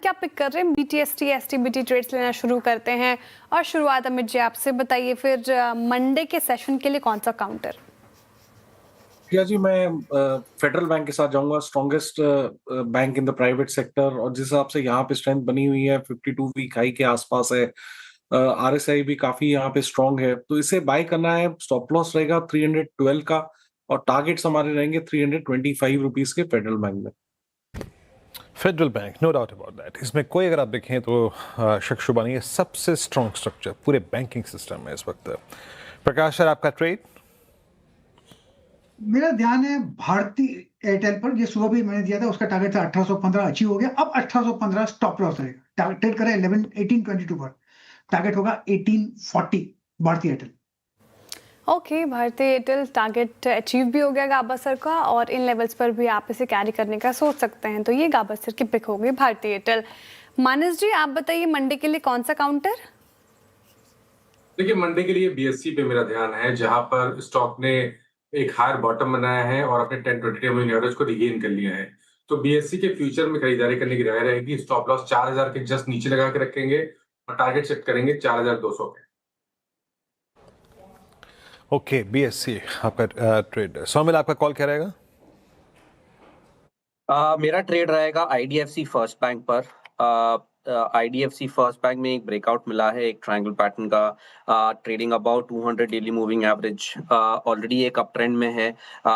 क्या पिक कर रहे हैं? BTST STBT ट्रेड्स लेना शुरू करते हैं और शुरुआत अमित जी आपसे बताइए, फिर मंडे के सेशन के लिए कौन सा काउंटर? प्रिया जी, मैं फेडरल बैंक के साथ जाऊंगा, strongest bank in the private sector, और जिस हिसाब से यहाँ पे स्ट्रेंथ बनी हुई है 52 वीक हाई के आसपास है। RSI भी काफी यहाँ पे स्ट्रांग है, तो इसे बाय करना है। स्टॉप लॉस रहेगा 312 का और टारगेट्स हमारे रहेंगे 325 रुपीज के फेडरल बैंक में। Federal bank, no doubt about that. इसमें कोई अगर आप देखें तो शक शुबा नहीं है, सबसे स्ट्रॉन्ग स्ट्रक्चर पूरे बैंकिंग सिस्टम में इस वक्त। प्रकाश सर, आपका ट्रेड? मेरा ध्यान है भारती एयरटेल पर। ये सुबह भी मैंने दिया था, उसका टारगेट था 1815, अचीव हो गया। अब 1815 स्टॉप लॉस रहेगा। ट्रेड करें 1822 पर, टारगेट होगा 1840 भारती एयरटेल। ओके, भारतीय एयरटेल टारगेट अचीव भी हो गया गाबा सर का, और इन लेवल्स पर भी आप इसे कैरी करने का सोच सकते हैं। तो ये गाबा सर की पिक हो गई भारतीय एयरटेल। मानस जी, आप बताइए मंडे के लिए कौन सा काउंटर? देखिए, मंडे के लिए BSE पे मेरा ध्यान है, जहां पर स्टॉक ने एक हायर बॉटम बनाया है और अपने 10-20 मूविंग एवरेज को रिगेन कर लिया है। तो BSE के फ्यूचर में खरीदारी करने की राय रहेगी। स्टॉप लॉस 4000 के जस्ट नीचे लगा के रखेंगे और टारगेट सेट करेंगे 4200 पे। ओके, BSE आपका ट्रेड। सौमिल, आपका कॉल क्या रहेगा? मेरा ट्रेड रहेगा IDFC फर्स्ट बैंक पर। IDFC फर्स्ट बैंक में एक ब्रेकआउट मिला है, एक ट्रायंगल पैटर्न का, trading about 200 daily moving average, already एक अप ट्रेंड में है।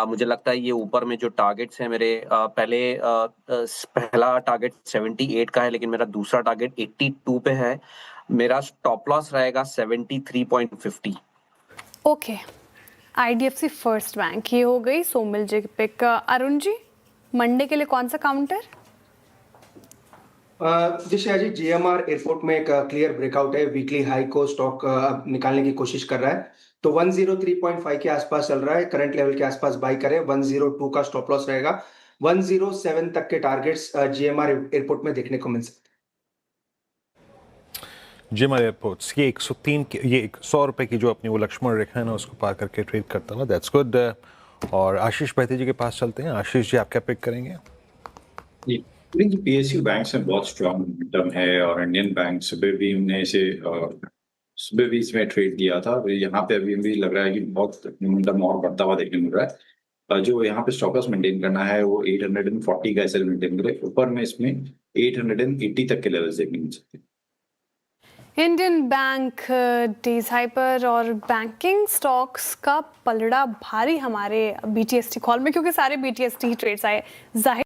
मुझे लगता है ये ऊपर में जो टारगेट्स हैं मेरे, पहला टारगेट 78 का है, लेकिन मेरा दूसरा टारगेट 82 पे है। मेरा स्टॉप लॉस रहेगा 73.50। ओके, IDFC फर्स्ट बैंक ये हो गई सोमिल जी की पिक। अरुण जी, मंडे के लिए कौन सा काउंटर? जी जी, GMR एयरपोर्ट में एक क्लियर ब्रेकआउट है। वीकली हाई को स्टॉक अब निकालने की कोशिश कर रहा है, तो 103.5 के आसपास चल रहा है। करंट लेवल के आसपास बाई करें। 102 का स्टॉप लॉस रहेगा। 107 तक के टारगेट्स GMR एयरपोर्ट में देखने को मिल सकते हैं। GMR एयरपोर्ट्स, ये 103 की, ये 100 रुपए की जो अपनी वो लक्ष्मण रेखा है ना, उसको पार करके ट्रेड करता हुआ, दैट्स गुड। और आशीष बैती जी के पास चलते हैं। आशीष जी, आप क्या पिक करेंगे? PSU बैंक में बहुत स्ट्रॉन्ग मोमेंटम है, और इंडियन बैंक सुबह भी हमने इसे सुबह भी इसमें ट्रेड किया था। यहाँ पे अभी भी लग रहा है कि बहुत मोमेंटम और बढ़ता हुआ देखने मिल रहा है। जो यहाँ पे स्टॉप लॉस मेंटेन करना है वो 840 का ऐसे मेंटेन करे। ऊपर में इसमें 880 तक के लेवल्स देखने मिल सकते हैं। इंडियन बैंक डेज हाइपर और बैंकिंग स्टॉक्स का पलड़ा भारी हमारे BTST कॉल में, क्योंकि सारे BTST ही ट्रेड्स आए। जाहिर